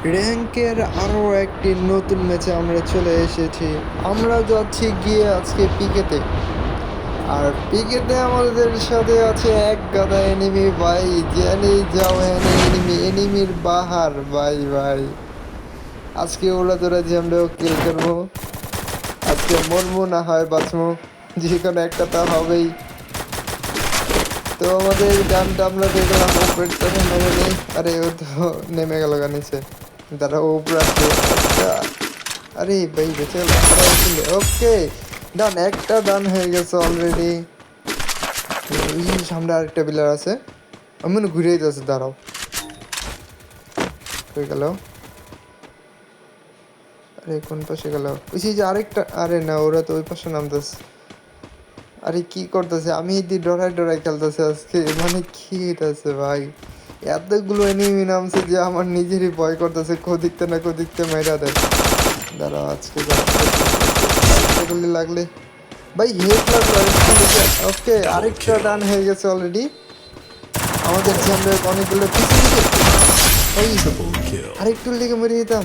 র্যাঙ্কের আরও একটি নতুন ম্যাচে আমরা চলে এসেছি। আমরা যাচ্ছি গিয়ে আজকে পিকেতে। আর পিকেতে আমাদের সাথে আছে এক গাদা এনিমি ভাই, জেনেই যাও এনে এনিমির বাহার ভাই ভাই। আজকে ওরা তোরা যে আমরাও কিল করবো, আজকে মরমু না হয় বাঁচমু, যে কোনো একটা তা হবেই। তো আমাদের গানটা আমরা দেখলাম ওপরের থেকে মেরে নেই। আরে ও তো নেমে গেল গানিছে, দাঁড়া ও উপরে আসছে একটা। আরে ভাই বেঁচে গেল। ওকে ডান, একটা ডান হয়ে গেছে অলরেডি। ওই সামনে আরেকটা প্লেয়ার আছে, আমি মনে ঘুরেই যাচ্ছে, দাঁড়াও হয়ে গেল। আরে কোন পাশে গেল? ওই যে আরেকটা, আরে না ওরা তো ওই পাশে নামতেছে। আরে কি করতেছে, আমি ডরাই ডরাই খেলতেছে আজকে, মানে কি হইতেছে ভাই। এতগুলো এনিমি নামছে যে আমার নিজেরই ভয় করতেছে, কোদিকতে না কোদিকতে মেরা দেয়। দাঁড়াও আজকে গুলি লাগলে ভাই হেড লাগলো। ওকে আরেকটা ডান হয়ে গেছে অলরেডি। আমাদের সামনে অনেকগুলো পিছনে দিকে ওই আরেকটু লেগে মরে যেতাম।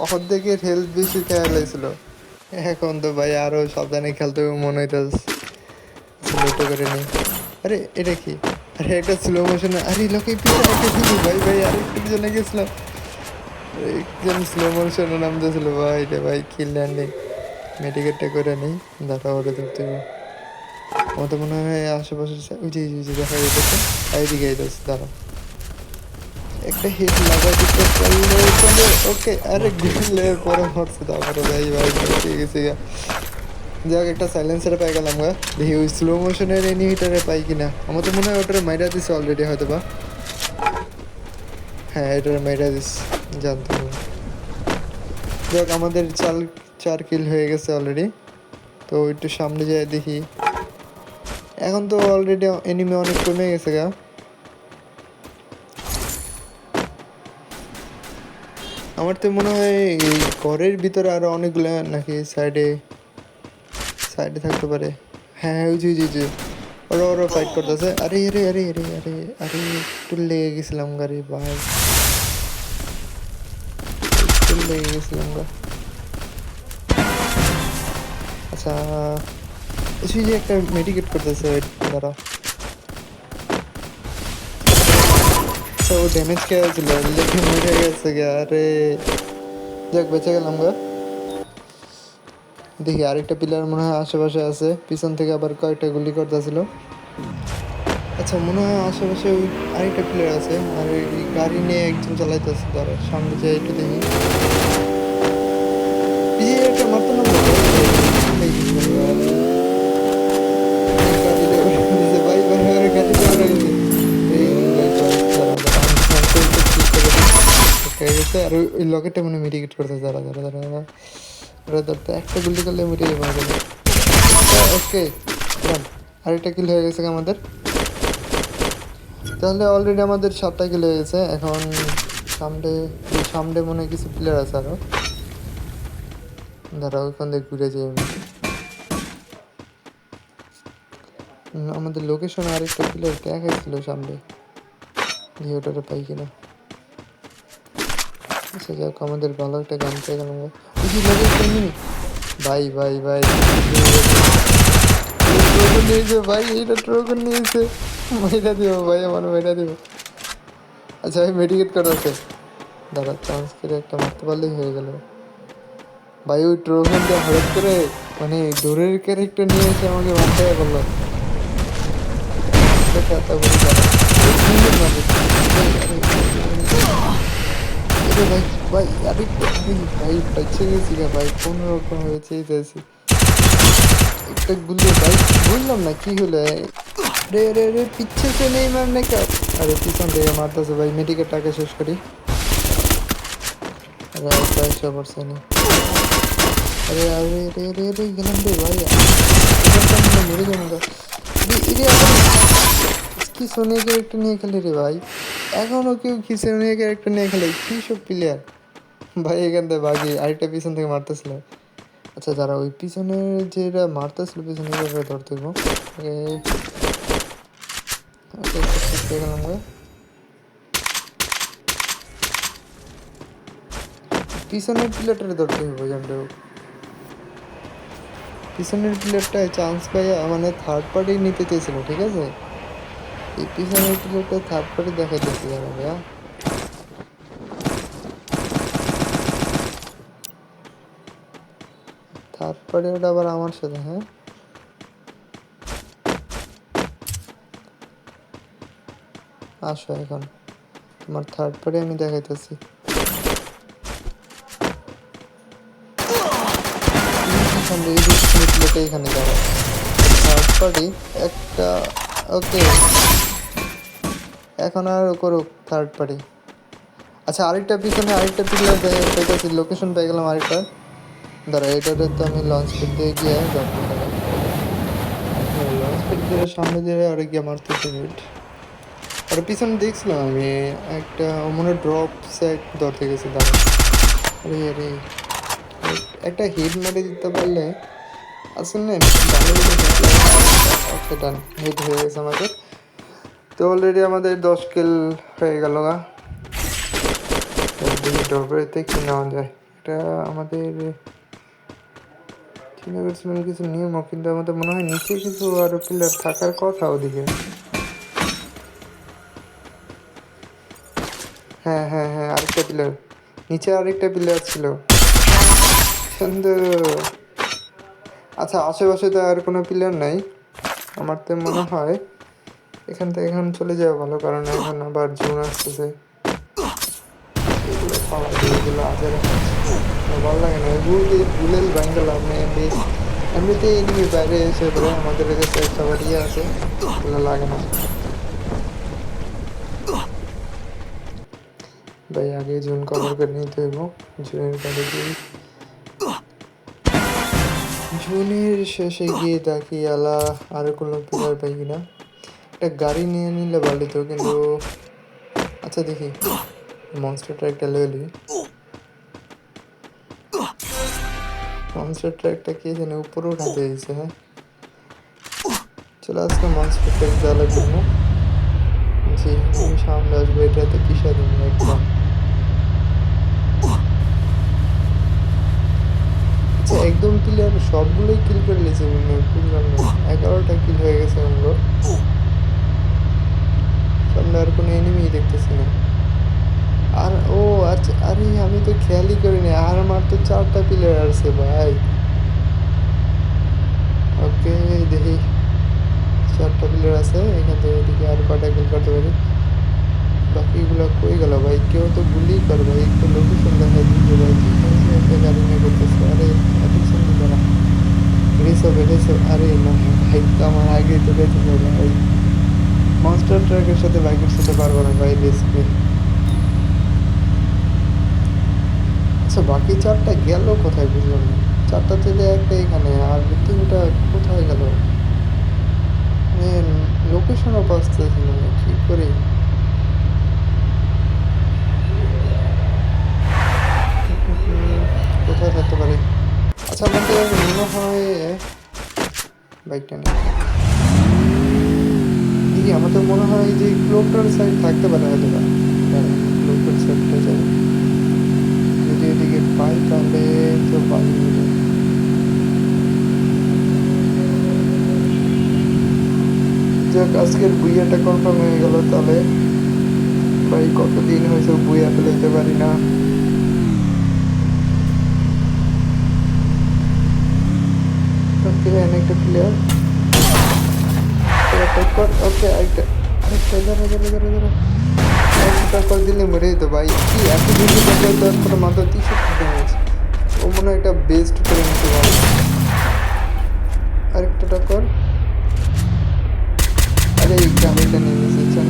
অর্ধেকের হেলথ বেশি খেয়াল হয়েছিল। এখন তো ভাই আরো সাবধানে খেলতে হবে মনে হইতেছে। স্লোটা করে নি। আরে এটা কি? আরে একটা স্লো মোশনে, আরে লোকে পিছনে একটা ছিল ভাই ভাই, আরেকটু পিছনে গেছিলাম। একজন স্লো মোশনে নামতেছিল ভাই রে ভাই, কিল ল্যান্ডিং। মেডিকেটটা করে নেই, দাঁড়া ওটা ধরতে হবে। আমার তো মনে হয় আশেপাশে ওই যে দেখা যাইতেছে, এইদিকে আইতেছে, দাঁড়া একটা হিট লাগা দিতে পারলে চলে। ওকে আরে গুলে পরে মরছে, তারপরে ভাই ভাই ঠিক গেছে গা। যাক একটা সাইলেন্সারে পাই গেলাম গা। দেখি ওই স্লো মোশনের এনিমিটারে পাই কিনা। আমার তো মনে হয় ওটারে মাইরা দিছে অলরেডি হয়তো বা। হ্যাঁ এটারে মাইরা দিস, জানতাম না। যাক আমাদের 4 কিল হয়ে গেছে অলরেডি। তো একটু সামনে যাই দেখি। এখন তো অলরেডি এনিমি অনেক কমে গেছে গা। আমার তো মনে হয় এই ঘরের ভিতরে আরো অনেকগুলো নাকি সাইডে সাইডে থাকতে পারে। হ্যাঁ ওই যে ওরা ওরা ফাইট করতেছে। আরে আরে আরে আরে আরে আরে একটু লেগে গেছিলাম গাড়ি ভাই, একটু লেগে গেছিলাম গা। আচ্ছা ওই যে একটা মেডিকেট করতেছে, দাঁড়া। আচ্ছা ও ড্যামেজ খেয়ে ছিল, লেগে মরে গেছে গা। আরে যাক বেঁচে গেলাম গা। দেখি আরেকটা প্লেয়ার মনে হয় আশেপাশে আছে, পিছন থেকে আবার কয়েকটা গুলি করতেছিল। আচ্ছা মনে হয় আশেপাশে ওই আরেকটা প্লেয়ার আছে, আর এই গাড়ি নিয়ে একজন চালাইতেছে, তারা সামনে যাই একটু দেখি। এই যে একটা মারতো না ভাই ভাই ভাই গাড়িতে ওরা গেছে। এই ভাই দাঁড়া দাঁড়া আমি শান্ত ঠিক করে দিই। হয়ে গেছে। আর ওই লকেটটা মনে মেডিকেট করতেছে, দাঁড়া দাঁড়া দাঁড়া দাঁড়া ওরা ধরতে একটা গুলি করলে মেরে মারা যাবে। ওকে ডান, আরেকটা কিল হয়ে গেছে আমাদের। তাহলে অলরেডি আমাদের 7টা কিল হয়ে গেছে। এখন সামনে সামনে মনে হয় কিছু প্লেয়ার আছে আরো, দাঁড়া ওইখান থেকে ঘুরে যাই আমি। আমাদের লোকেশনে আরেকটা প্লেয়ার দেখাইছিল সামনে, দিয়ে ওটারে পাই কিনা। আচ্ছা যাক আমাদের ভালো একটা গান পেয়ে গেলাম। ভাই ভাই ভাই ট্রোগন নিয়েছে ভাই, এইটা ট্রোগন নিয়েছে, মেয়েটা দিব ভাই, আমার মেয়েটা দিব। আচ্ছা ভাই মেডিকেট করা আছে, দাঁড়া চান্স করে একটা মারতে পারলেই হয়ে গেল ভাই। ওই ট্রোগন দিয়ে হঠাৎ করে মানে দূরের ক্যারেক্টার নিয়ে এসে আমাকে মারতে বললো। ভাই ভাই আরেকটা ভাই পাইছে গেছি গা ভাই, কোনো রকম হয়েছে যাইছি একটা গুলি ভাই, বুঝলাম না কি হলো। রে রে রে পিচ্ছে সে নেই মারনে কা। আরে পিছন থেকে মারতেছে ভাই, মেডিকেল টাকা শেষ করি। আরে পয়সা পড়ছে না। আরে আরে রে রে রে গেলাম রে ভাই, মরে যাবো গা। কি সোনিয়া ক্যারেক্টার নিয়ে খেলে রে ভাই, এখনো কেউ কি সোনিয়া ক্যারেক্টার নিয়ে খেলে, কি সব প্লেয়ার ভাই। এখান থেকে বাকি আরেকটা পিছন থেকে মারতেছিল। আচ্ছা যারা ওই পিছনে যেটা মারতেছিল পিছনে ধরতে গেলাম গা। পিছনের প্লেয়ারটারে ধরতে হবে জানতে হোক। পিছনের প্লেয়ারটায় চান্স পাইয়া মানে থার্ড পার্টি নিতে চেয়েছিল, ঠিক আছে? এই পিছনের প্লেয়ারটা থার্ড পার্টি দেখাইতেছি দাঁড়া ভাইয়া। থার্ড পার্টি ওটা আবার আমার সাথে, হ্যাঁ আসো এখন তোমার থার্ড পার্টি আমি দেখাইতেছি। এই যে প্লেয়ারটা এখানে দাঁড়া, থার্ড পার্টি একটা। ওকে এখন আর করুক থার্ড পার্টি। আচ্ছা আরেকটা পিছনে আরেকটা প্লেয়ার পাইতেছি, লোকেশন পেয়ে গেলাম আরেকটা। দাঁড়া এটাতে তো আমি লঞ্চ প্যাড দিয়ে গিয়ে যখন লঞ্চ প্যাড দিয়ে সামনে দিয়ে আর গিয়ে মারতেছি মিট। আর পিছনে দেখছিলাম আমি একটা মনে ড্রপ সেট ধরতে গেছি, দাঁড়া। আরে আরে একটা হিট মেরে দিতে পারলে আসলে ভালো। ওকে ডান, হিট হয়ে গেছে আমাদের। তো অলরেডি আমাদের 10 কিল হয়ে গেল গা। দেখি ডরবেতে কি নেওয়া যায়। এটা আমাদের চিন্তা করছিলাম কিছু নিয়ম, কিন্তু আমাদের মনে হয় নিচে কিছু আরো প্লেয়ার থাকার কথা ওদিকে। হ্যাঁ হ্যাঁ হ্যাঁ আরেকটা প্লেয়ার নিচে, আরেকটা প্লেয়ার ছিল সুন্দর। আচ্ছা আশেপাশে তো আর কোনো প্লেয়ার নাই, আমার তো মনে হয় এখান থেকে এখন চলে যাওয়া ভালো, কারণ এখন আবার জুন আসতেছে। এগুলো পাওয়া যায়, এগুলো আজের ভালো লাগে না, গুলেল ব্যাঙ্গেল আপনি এমনিতেই এনিমি বাইরে এসে পড়ে আমাদের কাছে একটা বাড়িয়ে আছে, এগুলো লাগে না ভাই। আগে জুন কভার করে নিতে হইব, জুনের পরে গিয়ে জুনের শেষে গিয়ে দেখি আলা আরো কোনো প্লেয়ার পাই কিনা। একটা গাড়ি নিয়ে নিলে ভালো তো, কিন্তু আচ্ছা দেখি মনস্টার ট্র্যাকটা লেলি। মনস্টার ট্র্যাকটা কে জানে উপরে উঠাতে দিয়েছে। হ্যাঁ চলে আসলে মনস্টার ট্র্যাক দেওয়া লাগবে না। জি আমি সামনে আসবো, এটাতে পিসা দিন একদম। আচ্ছা একদম ক্লিয়ার সবগুলোই কিল করে নিয়েছে, বুঝলাম না 11টা কিল হয়ে গেছে আমগো। সামনে আর কোনো এনিমি দেখতেছি না। আর ও আচ্ছা, আরে আমি তো খেয়ালই করিনি, আর আমার তো 4টা প্লেয়ার আছে ভাই। ওকে দেখি 4টা প্লেয়ার আছে এখান থেকে, এদিকে আর কটা কিল করতে পারি। বাকিগুলো কই গেল ভাই? কেউ তো গুলি কর ভাই, একটু লোকেশন দেখা দিচ্ছে ভাই। কি করছে একটা গাড়ি নিয়ে করতেছে, আরে এত সুন্দর করা রেসব রেসব। আরে না ভাই তো আমার আগে তো রেসে যাবে ভাই, মনস্টার ট্রাকের সাথে বাইকের সাথে পারবো না ভাই রেসকে। আচ্ছা বাকি 4টা গেল কোথায় বুঝলাম না, 4টা থেকে একটা এখানে আর 3টা কোথায় গেল? লোকেশনও পাচ্ছি না কি করি। কোথায় থাকতে পারে? আচ্ছা আমাদের মনে হয় বাইকটা নেই দেখি, আমাদের মনে হয় যে ক্লোকটার সাইড থাকতে পারে হয়তো বা। ক্লোকটার সাইডটা যাই, যদি এদিকে পাই তাহলে তো পাই। যাক আজকের বুইয়াটা কনফার্ম হয়ে গেল তাহলে। ভাই কতদিন হয়েছে বুইয়া ফেলাইতে পারি না। ওকে অনেকটা প্লেয়ার ওকে আরেকটা আরেকটা ধরো ধরো ধরো ধরো একটা করে দিলে মরে যেত ভাই। কি এত বেশি টাকা তারপরে মাত্র 63 ড্যামেজ, ও মনে হয় একটা বেস্ট করে নিতে পারে। আরেকটা টক্কর, আরে এই গাড়িটা নিয়ে নিয়েছে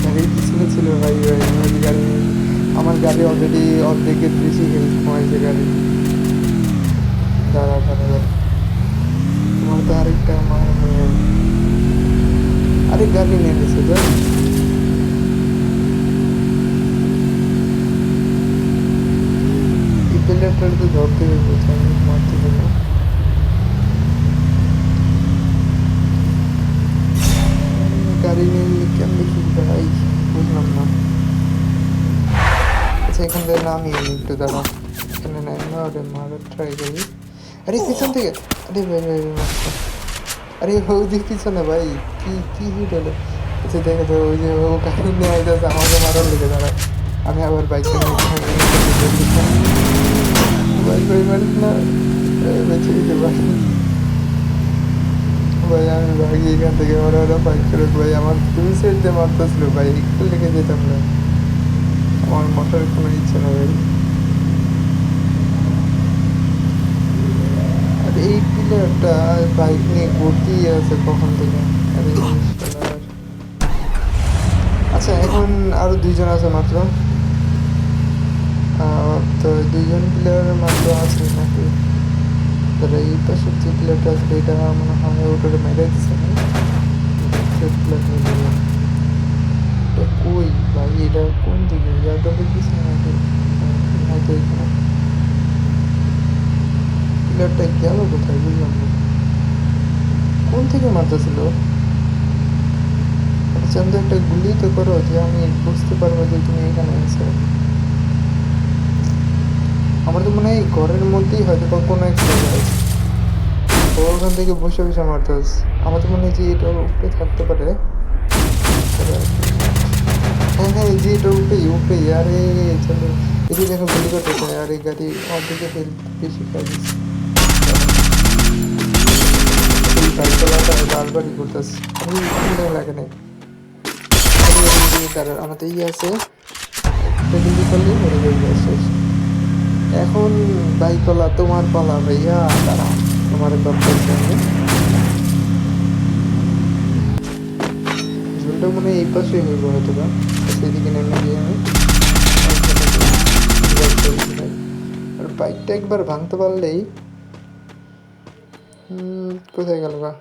গাড়ির পিছনে ছিল ভাই ভাই আমার গাড়ি, আমার গাড়ি অলরেডি অর্ধেকের বেশি হেল্প কমাইছে গাড়ি। দাঁড়া দাঁড়া দাঁড়া, তোমার তো আরেকটা আরেক গাড়ি নিয়ে নিয়েছে তো। এই প্লেয়ারটার তো ধরতে হবে, মারতে হবে। গাড়ি নিয়ে নিলে কেমনি কি ভাই বুঝলাম না। আচ্ছা এখান থেকে নামি আমি একটু দাঁড়াও, এখানে নাই না, ওরে মারার ট্রাই করি। আরে পিছন থেকে, আরে ভাই ভাই ভাই, মারছে। আরে ওদিক পিছনে ভাই, কি কি হিট হলো। আচ্ছা দেখো তো, ওই যে ও গাড়ি নিয়ে আইতেছে আমাকে মারার লেগে, দাঁড়াও আমি আবার বাইকটা নিয়ে একটুখানি এদিকে জলদি ভাই ভাই মারিস না, বেঁচে গেছে ভাই। ভাই আমি ভাগি এখান থেকে, ওরা ফাইট করে ভাই, আমার দুই সাইড দিয়ে মারতেছিল ভাই, একটু লেগে যেতাম না, আমার মোটর কোনো ইচ্ছে না ভাই। আর এই প্লেয়ারটা বাইক নিয়ে ঘুরতেই আছে কখন থেকে। আরে শালার। আচ্ছা এখন আরো দুইজন আছে মাত্র, তো দুইজন প্লেয়ার মাত্র আছে নাকি? তারা এই পাশের যে প্লেয়ারটা আছে এটা মনে হয় ওটাকে মেরে দিচ্ছে না, প্লেয়ার নিয়ে নিলাম। এটা কই ভাই, এটা কোন দিকে যাদবের পিছনে নাকি? হয়তো এখানে। প্লেয়ারটা গেল কোথায় বুঝলাম না, কোন থেকে মারতেছিল? চন্দ্র একটা গুলি তো করো যে আমি বুঝতে পারবো যে তুমি এখানে আছো। আমার তো মনে হয় এই ঘরের মধ্যেই হয়তো বা কোনো এক জায়গায় আছে। ও ওখান থেকে বসে বসে মারতেছে, আমার তো মনে হয় যে এটার উপরে থাকতে পারে। হ্যাঁ হ্যাঁ, এই যে এটার উপরেই উপরেই, আরে চলো এটি দেখো গুলি করতেছে, আর এই গাড়ি অর্ধেকে হেলথ বেশি খাই দিচ্ছে। এই বাইক চালাটা বারবারই করতেছে, আমি লাগে নাই। তার আমাদের ইয়ে আছে, একটা গুলি করলেই মরে যাবে শেষ। এখন বাইকওয়ালা তোমার পালা ভাইয়া, দাঁড়াও তোমার করতেছি আমি। ঝুলটা মনে হয় এই পাশে হইব হয়তো বা, সেদিকে নেমে গিয়ে আমি আর বাইকটা একবার ভাঙতে পারলেই। কোথায় গেল গা?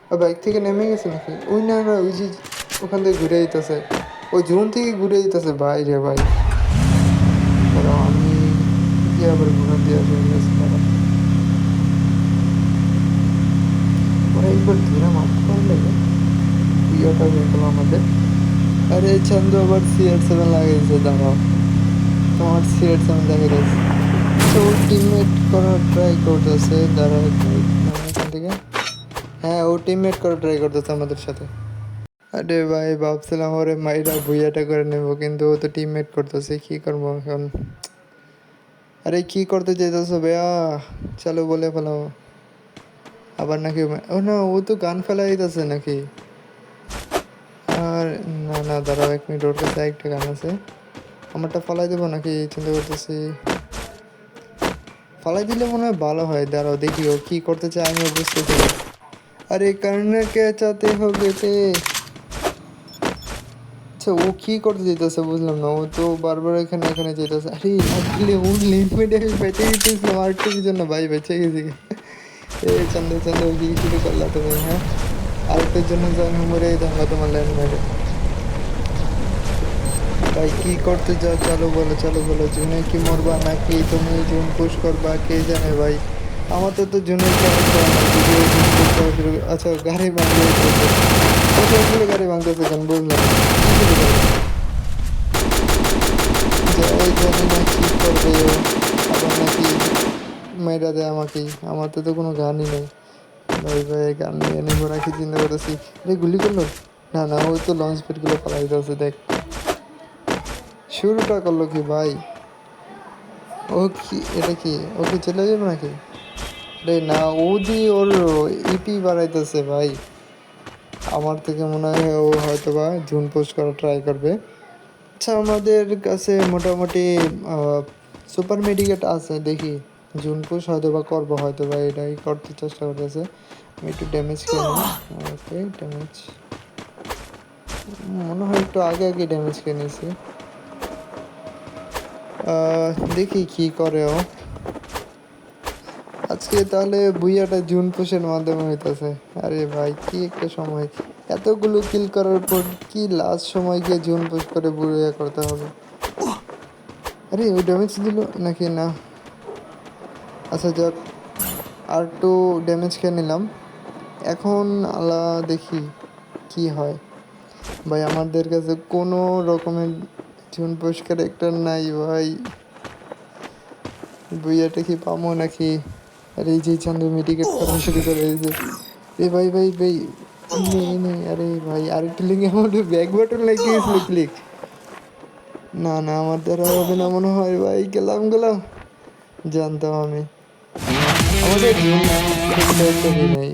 আর বাইক থেকে নেমে গেছে নাকি? ওই না না, ওই যে ওখান থেকে ঘুরে দিতেছে, ওই জোন থেকে ঘুরে দিতেছে ভাই রে ভাই। দাঁড়াও আমি গিয়ে আবার ঘুরে দিয়ে আসে গেছি, দাঁড়াও ওরা একবার ধরে মারতে পারলে ইয়েটা হয়ে গেল আমাদের। আরে চান্দু আবার CR7 লাগাইছে, দাঁড়াও তোমার CR7 লাগাইছে। আচ্ছা ও টিমমেট করার ট্রাই করতেছে, দাঁড়াও এক মিনিট আমি এখান থেকে। হ্যাঁ ও টিমমেট করার ট্রাই করতেছে আমাদের সাথে। আরে ভাই ভাবছিলাম ওরে মাইরা ভুইয়াটা করে নেবো, কিন্তু ও তো টিমমেট করতেছে, কি করবো এখন? আরে কি করতে চাইতেছো ভাইয়া, চলো বলে ফেলাও। আবার নাকি ও না, ও তো গান ফেলাই দিতেছে নাকি? আর না না, দাঁড়াও এক মিনিট, ওর কাছে একটা গান আছে, আমারটা ফালাই দেবো নাকি চিন্তা করতেছি। ফালাই দিলে মনে হয় ভালো হয়, দাঁড়াও দেখি ও কি করতে চায় আমিও বুঝতেছি না। আরে করনা কে চাতে হো বেটে। আচ্ছা ও কি করতে যেতেছে বুঝলাম না, ও তো বারবার এখানে এখানে যেতেছে। আরে আসলে ও লিমিটে বেঁচে গেছিলাম আরেকটুর জন্য ভাই, বেঁচে গেছি। এ চন্দে চন্দে কি শুরু করলা তুমি, হ্যাঁ? আরেকটার জন্য যে আমি মরে যেতাম তোমার ল্যান্ড মেরে। ভাই কি করতে চাও, চলো বলো চলো বলো, জুনে কি মরবা নাকি তুমি জুন পুশ করবা কে জানে ভাই। আমার তো জুনের খেয়াল করা নাই, যদিও জুন পুশ করা শুরু আচ্ছা গাড়ি ভাঙলে আসলে গাড়ি ভাঙতেছে কেন বুঝলাম না। কি শুরু করবে? যাই জানি না কি করবে ও, আবার নাকি মেয়েরা দেয় আমাকেই, আমার তো কোনো গানই নেই। ভাই ভাই গান নিয়ে নেবো রাখি চিন্তা করতেছি। আরে গুলি করলো, না না ও তো লঞ্চ প্যাডগুলো পালাই দিতেছে দেখ, শুরুটা করলো কি ভাই? ও কি এটা কি, ও কি চলে যাবে নাকি? রে না, ও দি ওর ইপি বাড়াইতেছে ভাই, আমার থেকে মনে হয় ও হয়তো বা জুন পোস্ট করা ট্রাই করবে। আচ্ছা আমাদের কাছে মোটামুটি সুপার মেডিকেট আছে, দেখি জুন পোস্ট হয়তো বা করবো, হয়তো বা এটাই করতে চেষ্টা করতেছে। আমি একটু ড্যামেজ খেয়ে নিই। ওকে ড্যামেজ মনে হয় একটু আগে আগে ড্যামেজ খেয়ে নিয়েছি। দেখি কি করে ও আজকে, তাহলে বুইয়াটা জুন পুশের মাধ্যমে হইতাছে। আরে ভাই কি একটা সময়, এতগুলো কিল করার পর কি লাস্ট সময় গিয়ে জুন পুশ করে বুইয়া করতে হবে? আরে ওই ড্যামেজ দিল নাকি না? আচ্ছা যাক, আর একটু ড্যামেজ খেয়ে নিলাম। এখন আল্লাহ দেখি কি হয়। ভাই আমাদের কাছে কোনো রকমের জীবন পুরস্কার একটা নাই ভাই, বইয়াটা কি পামো নাকি? আরে এই যে চান্দু মেডিকেট করা শুরু করে দিয়েছে। এ ভাই ভাই ভাই, নে নে, আরে ভাই আরেকটা লিঙ্ক আমার ব্যাক বাটন লাগিয়ে গেছিল ক্লিক। না না, আমার দ্বারা হবে না মনে হয় ভাই, গেলাম গেলাম। জানতাম আমি, আমাদের জীবন একটা নাই।